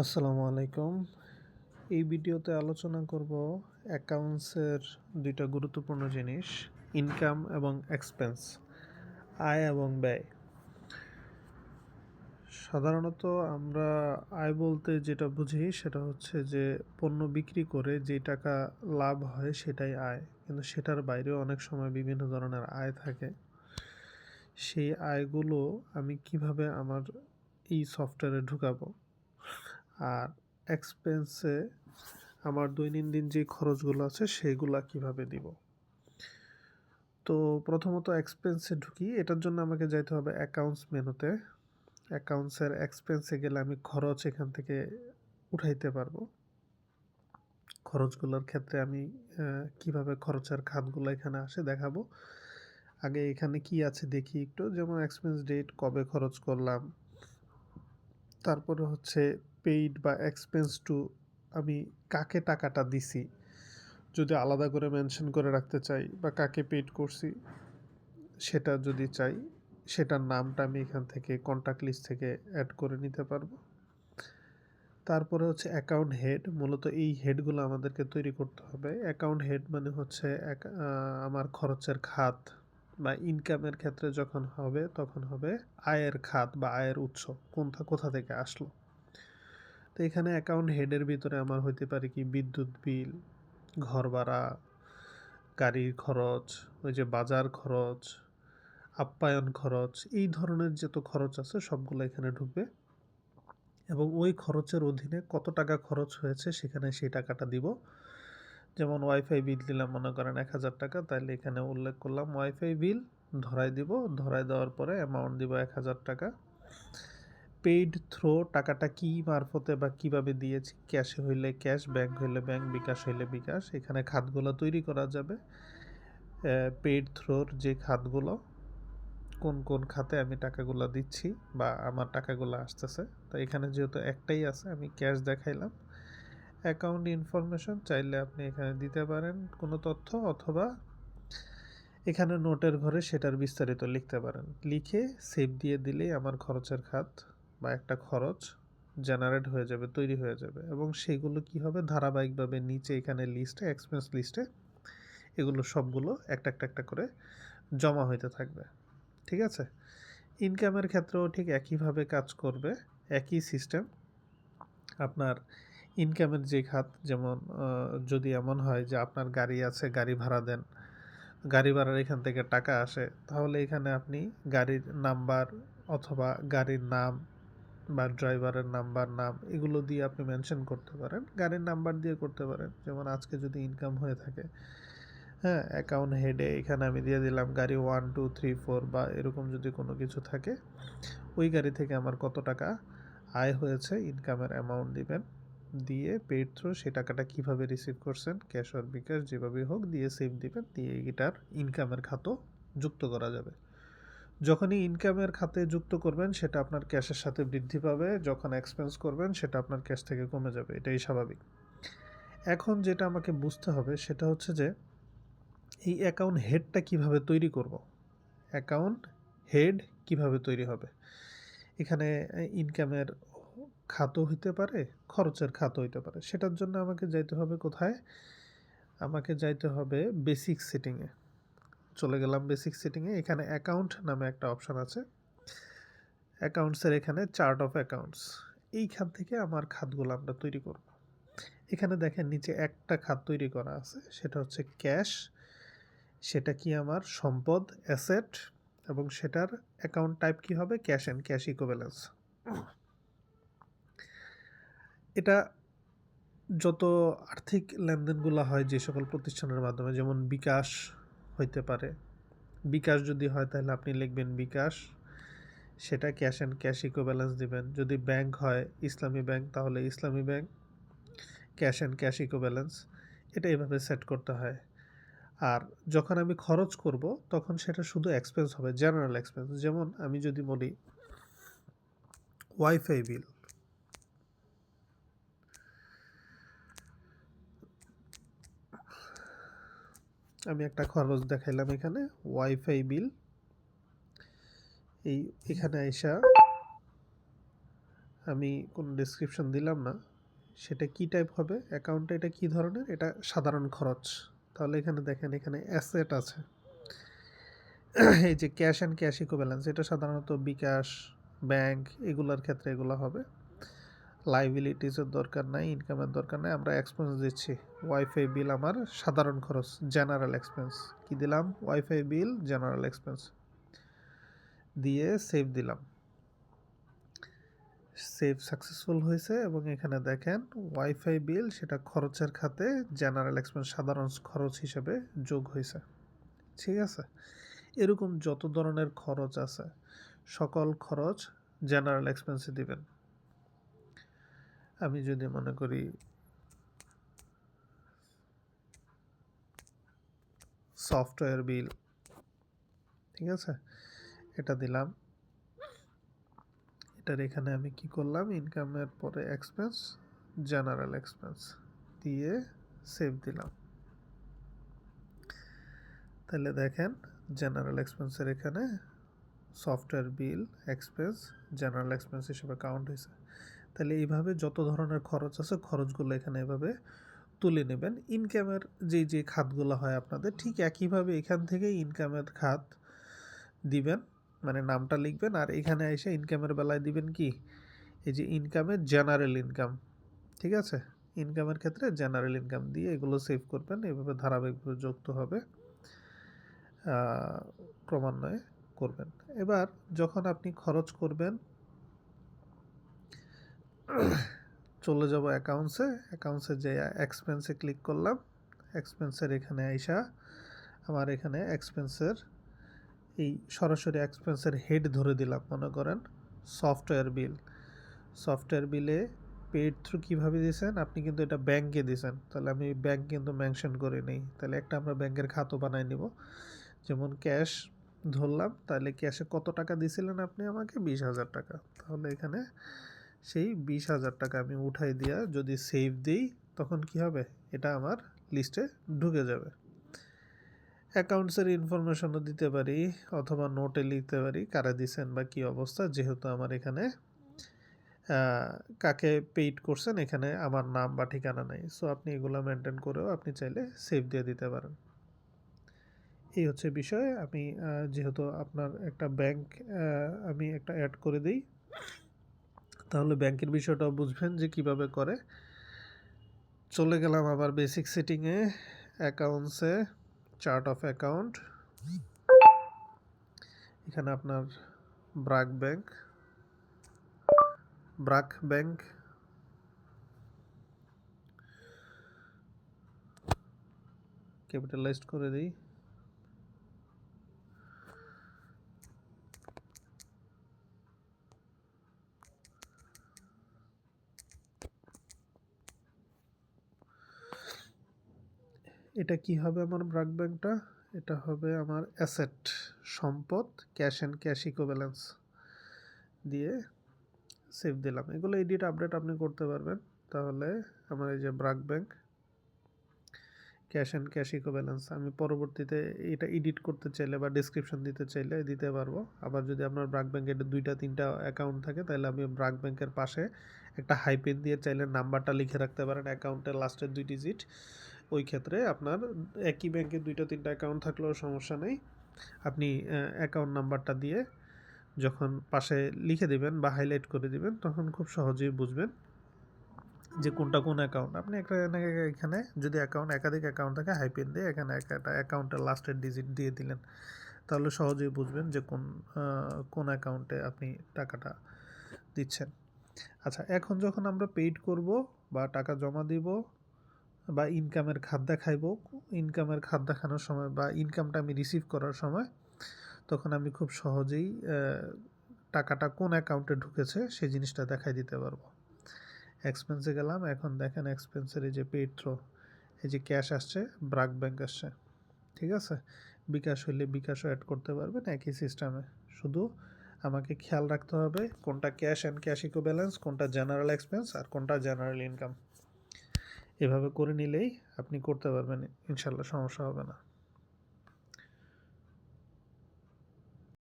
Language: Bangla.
আসসালামু আলাইকুম। এই ভিডিওতে আলোচনা করব অ্যাকাউন্টসের ২ টা গুরুত্বপূর্ণ জিনিস, ইনকাম এবং এক্সপেন্স, আয় এবং ব্যয়। সাধারণত আমরা আয় বলতে যেটা বুঝি সেটা হচ্ছে যে পণ্য বিক্রি করে যে টাকা লাভ হয় সেটাই আয়। কিন্তু সেটার বাইরেও অনেক সময় বিভিন্ন ধরনের আয় থাকে। সেই আয়গুলো আমি কিভাবে আমার এই সফটওয়্যারে ঢুকাবো? আর এক্সপেন্সে আমার দৈনন্দিন যে খরচগুলো আছে সেগুলা কিভাবে দিব। তো প্রথমত এক্সপেন্সে ঢুকি, এটার জন্য আমাকে যাইতে হবে অ্যাকাউন্টস মেনুতে। অ্যাকাউন্টসের এক্সপেন্সে গেলে আমি খরচ এখান থেকে উঠাইতে পারবো। খরচগুলোর ক্ষেত্রে আমি কিভাবে খরচের খাতগুলো এখানে আসে দেখাবো। আগে এখানে কি আছে দেখি একটু, যেমন এক্সপেন্স ডেট, কবে খরচ করলাম, তারপরে হচ্ছে পেইড বা এক্সপেন্স টু, আমি কাকে টাকাটা দিছি যদি আলাদা করে মেনশন করে রাখতে চাই, বা কাকে পেইড করছি সেটা যদি চাই, সেটার নামটা আমি এখান থেকে কন্ট্যাক্ট লিস্ট থেকে অ্যাড করে নিতে পারবো। তারপরে হচ্ছে অ্যাকাউন্ট হেড, মূলত এই হেডগুলো আমাদেরকে তৈরি করতে হবে। অ্যাকাউন্ট হেড মানে হচ্ছে আমার খরচের খাত বা ইনকামের ক্ষেত্রে যখন হবে তখন হবে আয়ের খাত বা আয়ের উৎস কোথা থেকে আসলো। তো এখানে অ্যাকাউন্ট হেডের ভিতরে আমার হইতে পারে কি বিদ্যুৎ বিল, ঘর ভাড়া, গাড়ির খরচ, ওই যে বাজার খরচ, আপ্যায়ন খরচ, এই ধরনের যত খরচ আছে সবগুলো এখানে ঢুকবে এবং ওই খরচের অধীনে কত টাকা খরচ হয়েছে সেখানে সেই টাকাটা দিব। যেমন ওয়াইফাই বিল দিলাম মনে করেন ১,০০০ টাকা, তাহলে এখানে উল্লেখ করলাম ওয়াইফাই বিল ধরাই দিব, ধরাই দেওয়ার পরে অ্যামাউন্ট দিব ১,০০০ টাকা। পেইড থ্রো, টাকাটা কি মারফতে বা কিভাবে দিয়েছি, ক্যাশে হইলে ক্যাশ, ব্যাংক হইলে ব্যাংক, বিকাশ হইলে বিকাশ, এখানে খাতগুলো তৈরি করা যাবে। পেইড থ্রোর যে খাতগুলো, কোন কোন খাতে আমি টাকাগুলো দিচ্ছি বা আমার টাকাগুলো আসতেছে, তো এখানে যেহেতু একটাই আছে আমি ক্যাশ দেখাইলাম। অ্যাকাউন্ট ইনফরমেশন চাইলে আপনি এখানে দিতে পারেন কোনো তথ্য, অথবা এখানে নোটের ঘরে সেটার বিস্তারিত লিখতে পারেন, লিখে সেভ দিয়ে দিলেই আমার খরচের খাত বা একটা খরচ জেনারেট হয়ে যাবে, তৈরি হয়ে যাবে। এবং সেগুলো কি হবে, ধারাবাহিকভাবে নিচে এখানে লিস্টে, এক্সপেন্স লিস্টে এগুলো সবগুলো একটা একটা একটা করে জমা হইতে থাকবে। ঠিক আছে? ইনকামের ক্ষেত্রেও ঠিক একইভাবে কাজ করবে, একই সিস্টেম। আপনার ইনকামের যে খাত, যেমন যদি এমন হয় যে আপনার গাড়ি আছে, গাড়ি ভাড়া দেন, গাড়ি ভাড়ার এখান থেকে টাকা আসে, তাহলে এখানে আপনি গাড়ির নাম্বার অথবা গাড়ির নাম বা ড্রাইভারের নাম্বার, নাম, এগুলো দিয়ে আপনি মেনশন করতে পারেন। গাড়ির নাম্বার দিয়ে করতে পারেন, যেমন আজকে যদি ইনকাম হয়ে থাকে, হ্যাঁ, অ্যাকাউন্ট হেডে এখানে আমি দিয়ে দিলাম গাড়ি 1 2 3 4 বা এরকম যদি কোনো কিছু থাকে, ওই গাড়ি থেকে আমার কত টাকা আয় হয়েছে, ইনকামের অ্যামাউন্ট দিবেন, দিয়ে পেইড থ্রু সেই টাকাটা কিভাবে রিসিভ করছেন, ক্যাশ অর বিকাশ যেভাবেই হোক, দিয়ে সেভ দিবেন, দিয়ে এটার ইনকামের খাতও যুক্ত করা যাবে। যখনই ইনকামের খাতে যুক্ত করবেন সেটা আপনার ক্যাশের সাথে বৃদ্ধি পাবে, যখন এক্সপেন্স করবেন সেটা আপনার ক্যাশ থেকে কমে যাবে, এটাই স্বাভাবিক। এখন যেটা আমাকে বুঝতে হবে সেটা হচ্ছে যে এই অ্যাকাউন্ট হেডটা কিভাবে তৈরি করব। অ্যাকাউন্ট হেড কিভাবে তৈরি হবে, এখানে ইনকামের খাতও হইতে পারে, খরচের খাতও হইতে পারে। সেটার জন্য আমাকে যাইতে হবে কোথায়, আমাকে যাইতে হবে বেসিক সেটিংয়ে। চলে গেলাম বেসিক সেটিংয়ে, এখানে অ্যাকাউন্ট নামে একটা অপশান আছে। অ্যাকাউন্টসের এখানে চার্ট অফ অ্যাকাউন্টস, এইখান থেকে আমার খাতগুলো আমরা তৈরি করব। এখানে দেখেন নিচে একটা খাত তৈরি করা আছে, সেটা হচ্ছে ক্যাশ। সেটা কি আমার সম্পদ, অ্যাসেট, এবং সেটার অ্যাকাউন্ট টাইপ কি হবে, ক্যাশ অ্যান্ড ক্যাশ ইকুইভ্যালেন্স। এটা যত আর্থিক লেনদেনগুলো হয় যে সকল প্রতিষ্ঠানের মাধ্যমে, যেমন বিকাশ হইতে পারে, বিকাশ যদি হয় তাহলে আপনি লিখবেন বিকাশ, সেটা ক্যাশ অ্যান্ড ক্যাশ ইকুইভ্যালেন্স দিবেন। যদি ব্যাংক হয়, ইসলামী ব্যাংক, তাহলে ইসলামী bank, cash and cash equivalence, এটা এভাবে সেট করতে হয়। আর যখন আমি খরচ করব তখন সেটা শুধু এক্সপেন্স হবে, জেনারেল এক্সপেন্স। যেমন আমি যদি বলি ওয়াইফাই বিল, আমি একটা খরচ দেখাইলাম এখানে, ওয়াইফাই বিল, এই এখানে আইসা আমি কোনো ডেসক্রিপশন দিলাম না, সেটা কি টাইপ হবে, অ্যাকাউন্টটা এটা কি ধরনের, এটা সাধারণ খরচ। তাহলে এখানে দেখেন, এখানে অ্যাসেট আছে। এই যে ক্যাশ অ্যান্ড ক্যাশ ইকুইভ্যালেন্স, এটা সাধারণত বিকাশ, ব্যাংক এগুলোর ক্ষেত্রে এগুলো হবে। লাইবিলিটিসের দরকার নাই, ইনকামের দরকার নাই, আমরা এক্সপেন্স দিচ্ছি। ওয়াইফাই বিল আমার সাধারণ খরচ, জেনারেল এক্সপেন্স। কি দিলাম? ওয়াইফাই বিল, জেনারেল এক্সপেন্স দিয়ে সেভ দিলাম। সেভ সাকসেসফুল হয়েছে এবং এখানে দেখেন ওয়াইফাই বিল সেটা খরচের খাতে জেনারেল এক্সপেন্স সাধারণ খরচ হিসেবে যোগ হয়েছে। ঠিক আছে, এরকম যত ধরনের খরচ আছে সকল খরচ জেনারেল এক্সপেন্সে দিবেন। আমি যদি মনে করি সফটওয়্যার বিল, ঠিক আছে, এটা দিলাম। এটার এখানে আমি কি করলাম, ইনকামের পরে এক্সপেন্স, জেনারেল এক্সপেন্স দিয়ে সেভ দিলাম। তাহলে দেখেন জেনারেল এক্সপেন্সের এখানে software bill, expense, general expense হিসেবে কাউন্ট হয়েছে। তাহলে এইভাবে যত ধরনের খরচ আছে খরচগুলো এখানে এভাবে তুলে নেবেন। ইনকামের যে খাতগুলো হয় আপনাদের ঠিক একইভাবে এখান থেকে ইনকামের খাত দিবেন, মানে নামটা লিখবেন। আর এখানে এসে ইনকামের বেলায় দিবেন কি, এই যে ইনকামের জেনারেল ইনকাম, ঠিক আছে, ইনকামের ক্ষেত্রে জেনারেল ইনকাম দিয়ে এগুলো সেভ করবেন। এভাবে ধারাবাহিকভাবে যুক্ত হবে, ক্রমান্বয়ে করবেন। এবার যখন আপনি খরচ করবেন, চলে যাব অ্যাকাউন্টসে। অ্যাকাউন্টসে যে এক্সপেন্সে ক্লিক করলাম, এক্সপেন্সের এখানে আইসা আমার এখানে এক্সপেন্সের এই সরাসরি এক্সপেন্সের হেড ধরে দিলাম। মনে করেন সফটওয়্যার বিল, সফটওয়্যার বিলে পেইড থ্রু কীভাবে দিয়েছেন, আপনি কিন্তু এটা ব্যাংকে দিয়েছেন, তাহলে আমি ব্যাংক কিন্তু মেনশন করে নেই। তাহলে একটা আমরা ব্যাংকের খাতও বানাই নিব। যেমন ক্যাশ ধরলাম, তাহলে ক্যাশে কত টাকা দিয়েছিলেন আপনি আমাকে? 20,000 টাকা। তাহলে এখানে সেই 20,000 টাকা আমি উঠাই দিয়া যদি সেভ দিই, তখন কি হবে, এটা আমার লিস্টে ঢুকে যাবে। অ্যাকাউন্টসের ইনফরমেশনও দিতে পারি অথবা নোটে লিখতে পারি কারা দিছেন বা কী অবস্থা, যেহেতু আমার এখানে কাকে পেইড করছেন এখানে আমার নাম বা ঠিকানা নেই। সো আপনি এগুলো মেনটেন করেও আপনি চাইলে সেভ দিয়ে দিতে পারেন। এই হচ্ছে বিষয়। আমি যেহেতু আপনার একটা ব্যাংক আমি একটা অ্যাড করে দিই, তাহলে ব্যাংকের বিষয়টাও বুঝবেন যে কিভাবে করে। চলে গেলাম আবার বেসিক সেটিংয়ে, অ্যাকাউন্টসে, চার্ট অফ অ্যাকাউন্ট। এখানে আপনার ব্রাক ব্যাংক ক্যাপিটালাইজড করে দিই। এটা কি হবে আমার ব্রাক ব্যাংকটা? এটা হবে আমার অ্যাসেট, সম্পদ, ক্যাশ অ্যান্ড ক্যাশ ইকুইভ্যালেন্স দিয়ে সেভ দিলাম। এগুলো এডিট আপডেট আপনি করতে পারবেন। তাহলে আমার এই যে BRAC bank, cash and cash equivalence, আমি পরবর্তীতে এটা এডিট করতে চাইলে বা ডিসক্রিপশন দিতে চাইলে দিতে পারবো। আবার যদি আপনার ব্রাক ব্যাংকের 2-3টা অ্যাকাউন্ট থাকে, তাহলে আমি ব্রাক ব্যাংকের পাশে একটা হাইপেন দিয়ে চাইলে নাম্বারটা লিখে রাখতে পারেন, অ্যাকাউন্টের লাস্টের 2 ডিজিট। ওই ক্ষেত্রে আপনার একই ব্যাংকে 2-3টা অ্যাকাউন্ট থাকলেও সমস্যা নেই। আপনি অ্যাকাউন্ট নাম্বারটা দিয়ে যখন পাশে লিখে দিবেন বা হাইলাইট করে দিবেন, তখন খুব সহজেই বুঝবেন যে কোনটা কোন অ্যাকাউন্ট। আপনি এখানে যদি একাধিক অ্যাকাউন্ট থাকে, হাইপেন দিয়ে এখানে একটা অ্যাকাউন্টের লাস্টের ডিজিট দিয়ে দিলেন, তাহলে সহজেই বুঝবেন যে কোন অ্যাকাউন্টে আপনি টাকাটা দিচ্ছেন। আচ্ছা, এখন যখন আমরা পেইড করব বা টাকা জমা দিব বা ইনকামের খাত দেখাইব, ইনকামের খাত দেখানোর সময় বা ইনকামটা আমি রিসিভ করার সময়, তখন আমি খুব সহজেই টাকাটা কোন অ্যাকাউন্টে ঢুকেছে সেই জিনিসটা দেখাই দিতে পারবো। এক্সপেন্সে গেলাম, এখন দেখেন এক্সপেন্সের এই যে পেইড থ্রো, এই যে ক্যাশ আসছে, ব্রাক ব্যাংক আসছে, ঠিক আছে। বিকাশ হইলে বিকাশও অ্যাড করতে পারবেন একই সিস্টেমে। শুধু আমাকে খেয়াল রাখতে হবে কোনটা ক্যাশ অ্যান্ড ক্যাশ ইকুইভ্যালেন্স, কোনটা জেনারেল এক্সপেন্স আর কোনটা জেনারেল ইনকাম। এভাবে করে নিলেই আপনি করতে পারবেন, ইনশাল্লাহ সমস্যা হবে না।